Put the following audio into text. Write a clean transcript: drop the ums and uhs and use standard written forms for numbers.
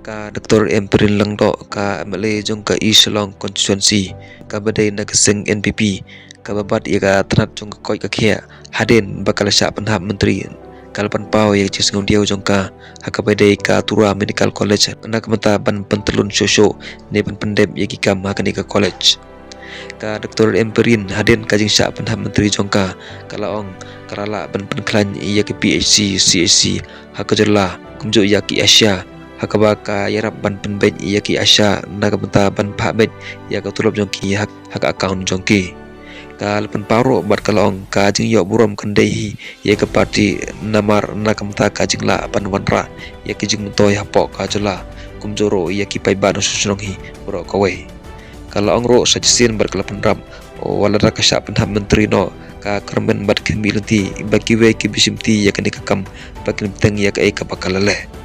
Ka Dr. Emperin Langdo ka MLA jong ka East Long constituency ka badai na kasing NPP ka babat ia ka tanat jong ka koi ka khia haden bakal sya penhap menteri kalpan pau ia cis ngundiau jong ka haka badai ka Tura Medical College na kamata ban pentelun sosok ne ban pendep ia ki kam haka ni ka college ka Dr. Emperin haden ka jing sya penhap menteri jong ka kalaong karala ban penklan ia ki PhD CSC haka jerla kumjo ia ki Asia hakaba ka yarap ban penben ia ki Asia nagamata ban phabet ia ka tulop jongki hak account jongki ka lepan paro bat kalong ka jing yo burom kendai ia ka parti namar nagamata ka jing la ban wanra ia ki jing toy hapok ka jela kumjoro ia ki pai ban susunonghi bro kawe kalong ro sajisin bar kalapan ram wala ka sya penhap menteri no ka kermen bat kemilenti bagi we ki bisimti ia ka nikakam bakin teng ia ka bakalale